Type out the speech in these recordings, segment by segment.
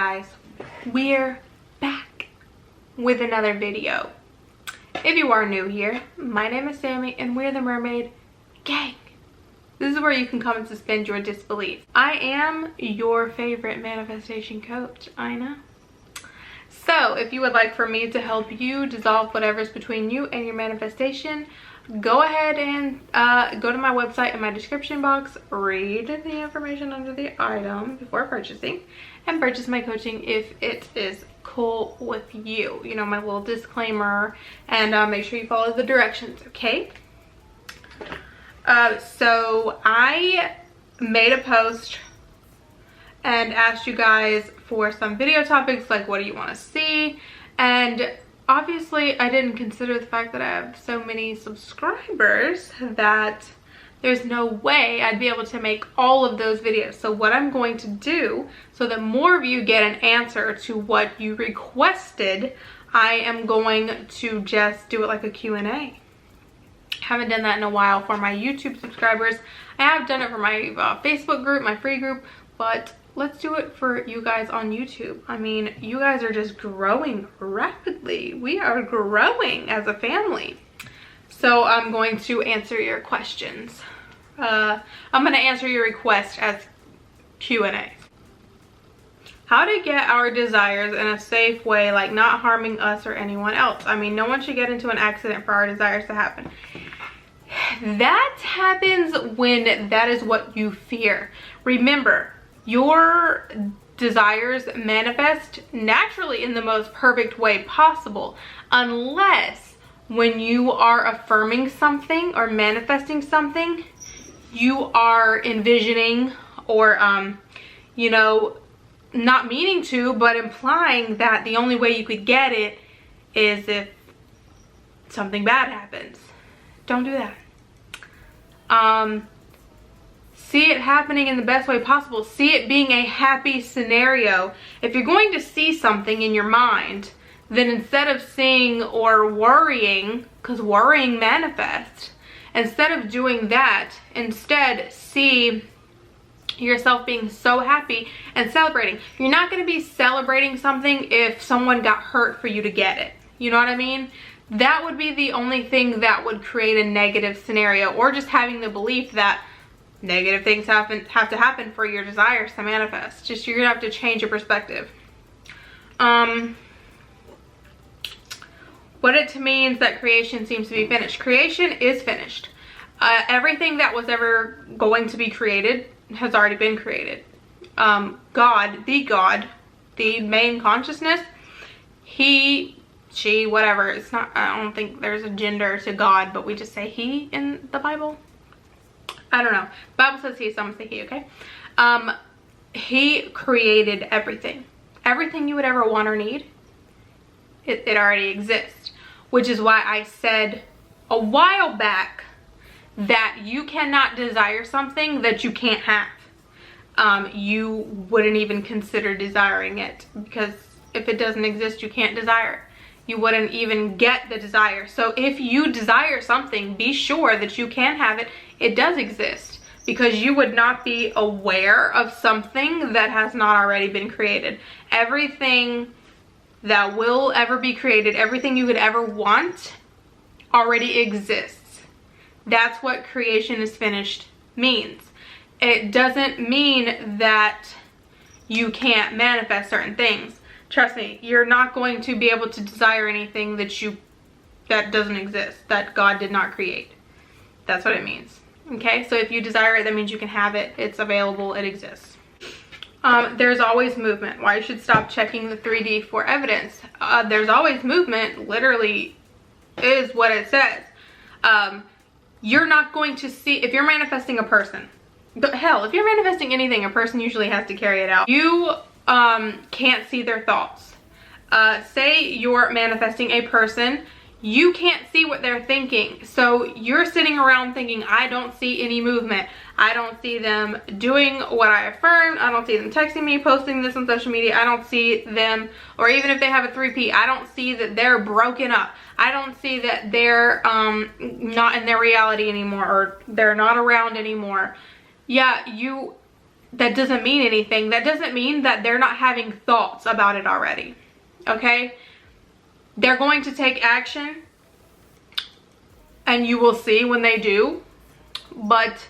guys, we're back with another video. If you are new here, my name is Sammy and we're the Mermaid Gang. This is where you can come and suspend your disbelief. I am your favorite manifestation coach, I know. So if you would like for me to help you dissolve whatever's between you and your manifestation, go ahead and go to my website in my description box, read the information under the item before purchasing, and purchase my coaching if it is cool with you. You know, my little disclaimer, and make sure you follow the directions, okay? So I made a post and asked you guys for some video topics, like what do you want to see, and obviously I didn't consider the fact that I have so many subscribers that there's no way I'd be able to make all of those videos. So what I'm going to do, so that more of you get an answer to what you requested, I am going to just do it like a Q&A. Haven't done that in a while for my YouTube subscribers. I have done it for my Facebook group, my free group, but let's do it for you guys on YouTube. I mean, you guys are just growing rapidly. We are growing as a family. So I'm going to answer your questions. I'm going to answer your requests as Q&A. How to get our desires in a safe way, like not harming us or anyone else. I mean, no one should get into an accident for our desires to happen. That happens when that is what you fear. Remember, your desires manifest naturally in the most perfect way possible, unless when you are affirming something or manifesting something, you are envisioning or, you know, not meaning to, but implying that the only way you could get it is if something bad happens. Don't do that. See it happening in the best way possible. See it being a happy scenario. If you're going to see something in your mind, then instead of seeing or worrying, because worrying manifests, instead of doing that, instead see yourself being so happy and celebrating. You're not going to be celebrating something if someone got hurt for you to get it. You know what I mean? That would be the only thing that would create a negative scenario, or just having the belief that negative things have to happen for your desires to manifest. Just, you're gonna have to change your perspective. What it means that creation seems to be finished. Creation is finished. Everything that was ever going to be created has already been created. God, the main consciousness, he, she, whatever. It's not, I don't think there's a gender to God, but we just say he in the Bible. I don't know. The Bible says he, so I'm gonna say he, okay? He created everything. Everything you would ever want or need, it already exists. Which is why I said a while back that you cannot desire something that you can't have. You wouldn't even consider desiring it, because if it doesn't exist, you can't desire it. You wouldn't even get the desire. So if you desire something, be sure that you can have it. It does exist, because you would not be aware of something that has not already been created. Everything that will ever be created, everything you could ever want, already exists. That's what creation is finished means. It doesn't mean that you can't manifest certain things. Trust me, you're not going to be able to desire anything that doesn't exist, that God did not create. That's what it means. Okay, so if you desire it, that means you can have it. It's available, it exists. There's always movement. Why you should stop checking the 3D for evidence. There's always movement, literally is what it says. You're not going to see, if you're manifesting a person, hell, if you're manifesting anything, a person usually has to carry it out. You can't see their thoughts. Say you're manifesting a person, you can't see what they're thinking. So you're sitting around thinking, I don't see any movement. I don't see them doing what I affirmed. I don't see them texting me, posting this on social media. I don't see them, or even if they have a 3P, I don't see that they're broken up. I don't see that they're not in their reality anymore, or they're not around anymore. Yeah, you that doesn't mean anything. That doesn't mean that they're not having thoughts about it already. Okay? They're going to take action, and you will see when they do, but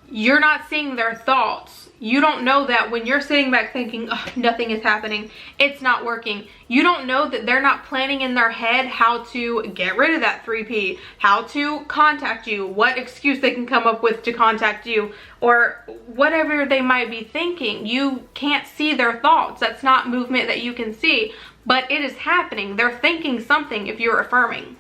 you're not seeing their thoughts. You don't know that when you're sitting back thinking, oh, nothing is happening, it's not working. You don't know that they're not planning in their head how to get rid of that 3P, how to contact you, what excuse they can come up with to contact you, or whatever they might be thinking. You can't see their thoughts. That's not movement that you can see, but it is happening. They're thinking something if you're affirming.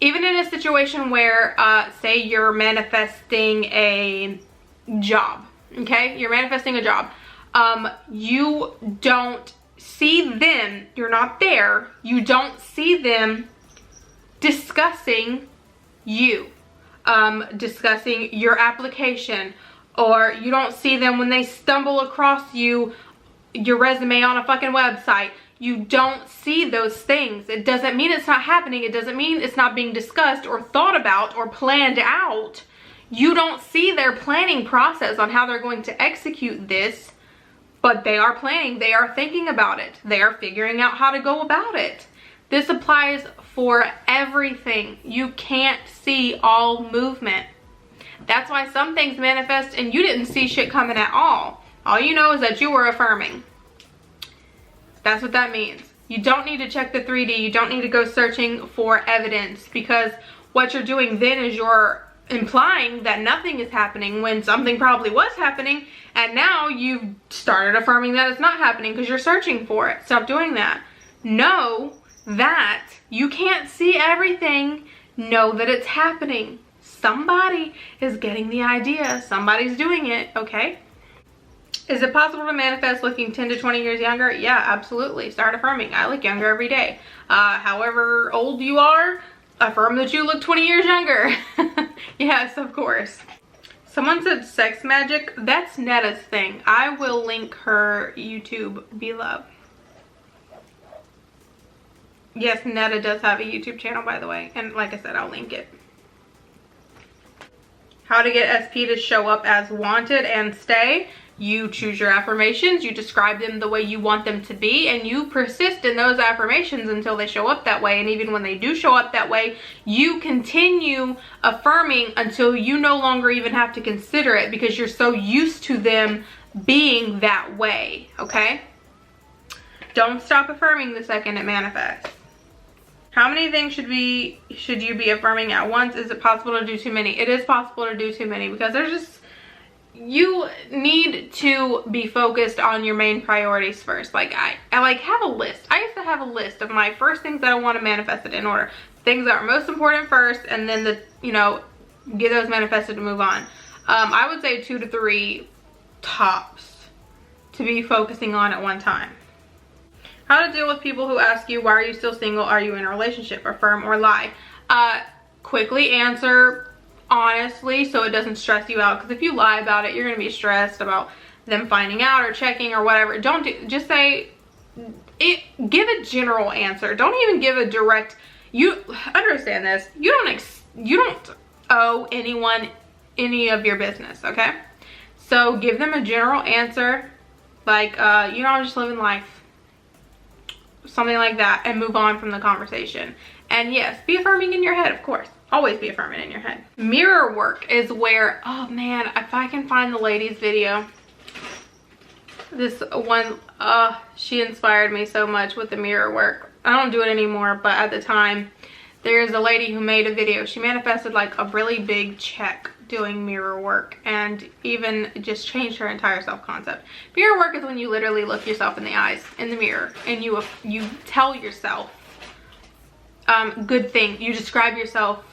Even in a situation where, say you're manifesting a job, okay? You're manifesting a job. You don't see them, you're not there, you don't see them discussing you, discussing your application, or you don't see them when they stumble across your resume on a fucking website. You don't see those things. It doesn't mean it's not happening. It doesn't mean it's not being discussed or thought about or planned out. You don't see their planning process on how they're going to execute this, but they are planning. They are thinking about it. They are figuring out how to go about it. This applies for everything. You can't see all movement. That's why some things manifest and you didn't see shit coming at all. All you know is that you were affirming. That's what that means. You don't need to check the 3D. You don't need to go searching for evidence, because what you're doing then is you're implying that nothing is happening when something probably was happening, and now you've started affirming that it's not happening because you're searching for it. Stop doing that. Know that you can't see everything. Know that it's happening. Somebody is getting the idea. Somebody's doing it, okay? Is it possible to manifest looking 10 to 20 years younger? Yeah, absolutely. Start affirming. I look younger every day. However old you are, affirm that you look 20 years younger. Yes, of course. Someone said sex magic. That's Netta's thing. I will link her YouTube below. Yes, Netta does have a YouTube channel, by the way. And like I said, I'll link it. How to get SP to show up as wanted and stay. You choose your affirmations, you describe them the way you want them to be, and you persist in those affirmations until they show up that way. And even when they do show up that way, you continue affirming until you no longer even have to consider it, because you're so used to them being that way, okay? Don't stop affirming the second it manifests. How many things should you be affirming at once? Is it possible to do too many? It is possible to do too many, because there's just, you need to be focused on your main priorities first. Like I like have a list. I used to have a list of my first things that I want to manifest it in order. Things that are most important first, and then get those manifested to move on. I would say 2 to 3 tops to be focusing on at one time. How to deal with people who ask you, why are you still single? Are you in a relationship? Affirm or lie? Quickly answer honestly, so it doesn't stress you out, because if you lie about it, you're going to be stressed about them finding out or checking or whatever. Just say it. Give a general answer. Don't even give a direct. You understand this. You don't owe anyone any of your business, okay? So give them a general answer, like I'm just living life, something like that, and move on from the conversation. And yes, be affirming in your head, of course. Always be affirming in your head. Mirror work is where, oh man, if I can find the lady's video. This one, she inspired me so much with the mirror work. I don't do it anymore, but at the time, there's a lady who made a video. She manifested like a really big check doing mirror work, and even just changed her entire self-concept. Mirror work is when you literally look yourself in the eyes in the mirror, and you tell yourself good things. You describe yourself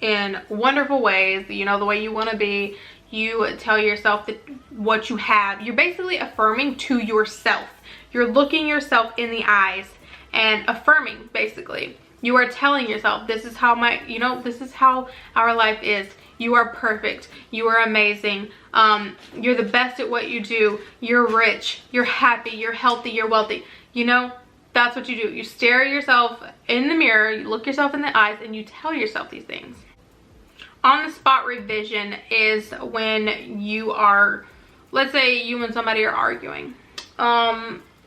in wonderful ways, the way you want to be. You tell yourself that what you have. You're basically affirming to yourself. You're looking yourself in the eyes and affirming, basically. You are telling yourself, this is how this is how our life is. You are perfect. You are amazing. You're the best at what you do. You're rich. You're happy. You're healthy. You're wealthy. That's what you do. You stare at yourself in the mirror, you look yourself in the eyes, and you tell yourself these things. On the spot revision is when you are let's say you and somebody are arguing.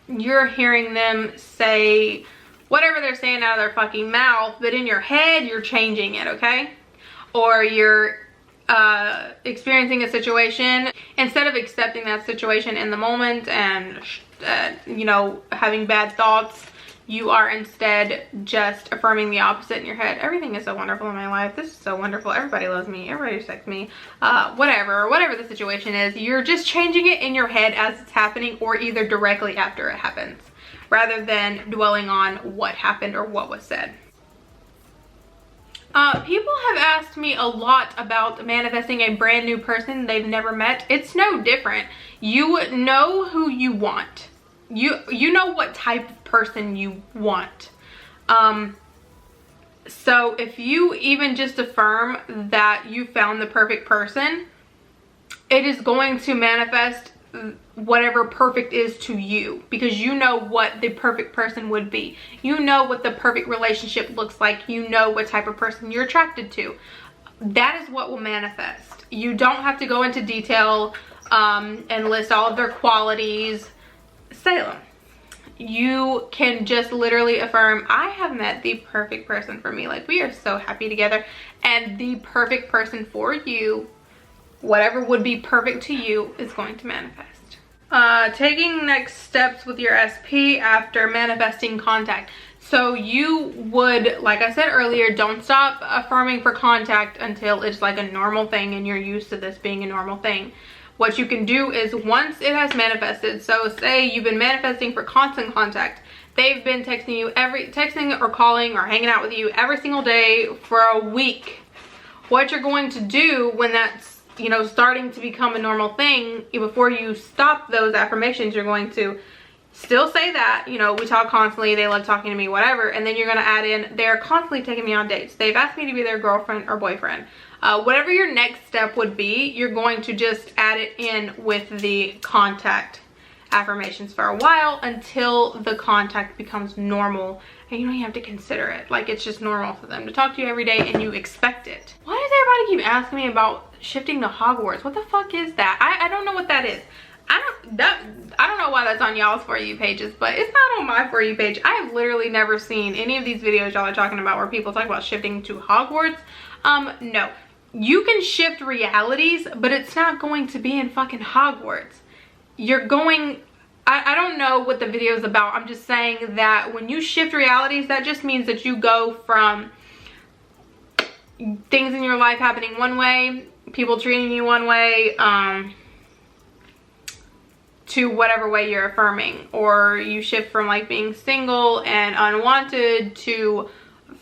You're hearing them say whatever they're saying out of their fucking mouth, but in your head you're changing it, okay? Or you're experiencing a situation, instead of accepting that situation in the moment and you know, having bad thoughts, you are instead just affirming the opposite in your head. Everything is so wonderful in my life. This is so wonderful. Everybody loves me. Everybody respects me. Whatever the situation is, you're just changing it in your head as it's happening, or either directly after it happens, rather than dwelling on what happened or what was said. People have asked me a lot about manifesting a brand new person they've never met. It's no different. You know who you want. You know what type of person you want. So if you even just affirm that you found the perfect person, it is going to manifest whatever perfect is to you, because you know what the perfect person would be. You know what the perfect relationship looks like. You know what type of person you're attracted to. That is what will manifest. You don't have to go into detail and list all of their qualities. Say them. You can just literally affirm, I have met the perfect person for me. Like, we are so happy together, and the perfect person for you, whatever would be perfect to you, is going to manifest. Taking next steps with your SP after manifesting contact. So you would, like I said earlier, don't stop affirming for contact until it's like a normal thing and you're used to this being a normal thing. What you can do is, once it has manifested, so say you've been manifesting for constant contact, they've been texting or calling or hanging out with you every single day for a week. What you're going to do when that's, you know, starting to become a normal thing, before you stop those affirmations, you're going to still say that, you know, we talk constantly, they love talking to me, whatever, and then you're going to add in, they're constantly taking me on dates, they've asked me to be their girlfriend or boyfriend. Whatever your next step would be, you're going to just add it in with the contact affirmations for a while, until the contact becomes normal and you don't even have to consider it. Like, it's just normal for them to talk to you every day and you expect it. Why does everybody keep asking me about shifting to Hogwarts? What the fuck is that? I don't know what that is. I don't know why that's on y'all's For You pages, but it's not on my For You page. I have literally never seen any of these videos y'all are talking about where people talk about shifting to Hogwarts. No. You can shift realities, but it's not going to be in fucking Hogwarts. You're going, I don't know what the video is about. I'm just saying that when you shift realities, that just means that you go from things in your life happening one way, people treating you one way, to whatever way you're affirming. Or you shift from like being single and unwanted to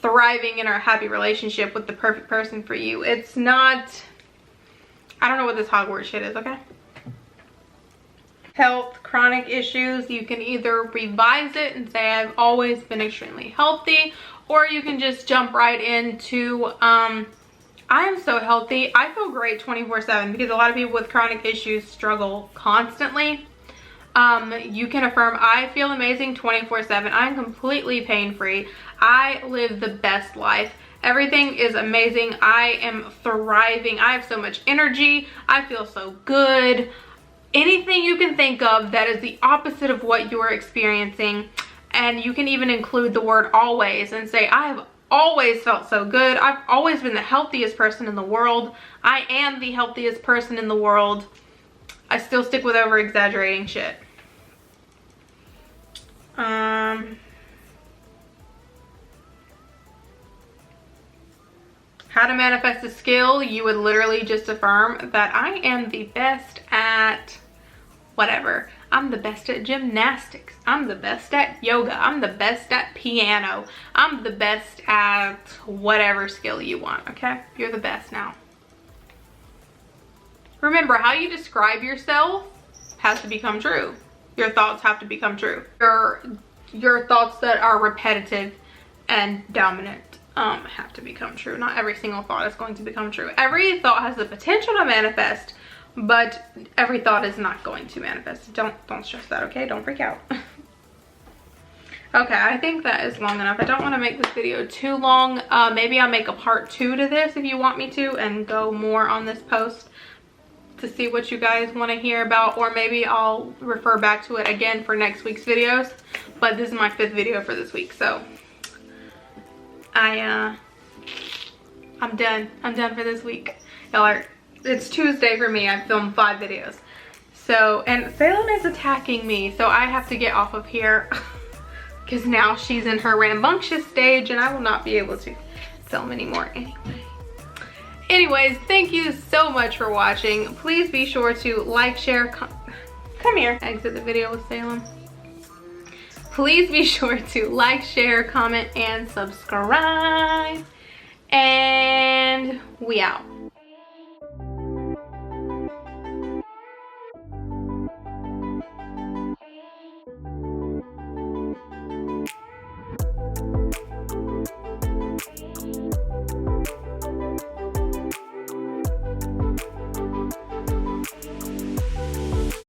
thriving in a happy relationship with the perfect person for you. It's not, I don't know what this Hogwarts shit is, okay? Health, chronic issues, you can either revise it and say I've always been extremely healthy, or you can just jump right into I am so healthy, I feel great 24/7, because a lot of people with chronic issues struggle constantly. You can affirm, I feel amazing 24/7. I'm completely pain-free. I live the best life. Everything is amazing. I am thriving. I have so much energy. I feel so good. Anything you can think of that is the opposite of what you're experiencing. And you can even include the word always and say, I have always felt so good. I've always been the healthiest person in the world. I am the healthiest person in the world. I still stick with over exaggerating shit. How to manifest a skill, you would literally just affirm that I am the best at whatever. I'm the best at gymnastics. I'm the best at yoga. I'm the best at piano. I'm the best at whatever skill you want, okay? You're the best now. Remember, how you describe yourself has to become true. Your thoughts have to become true. Your thoughts that are repetitive and dominant have to become true. Not every single thought is going to become true. Every thought has the potential to manifest, but every thought is not going to manifest. Don't stress that, okay? Don't freak out. Okay, I think that is long enough. I don't want to make this video too long. Maybe I'll make a part 2 to this if you want me to, and go more on this post to see what you guys want to hear about, or maybe I'll refer back to it again for next week's videos. But this is my 5th video for this week, so I'm done. I'm done for this week. It's Tuesday for me. I filmed 5 videos. So, and Salem is attacking me, so I have to get off of here because now she's in her rambunctious stage and I will not be able to film anymore anyway. Anyways, thank you so much for watching. Please be sure to like, share, come here, exit the video with Salem. Please be sure to like, share, comment, and subscribe. And we out.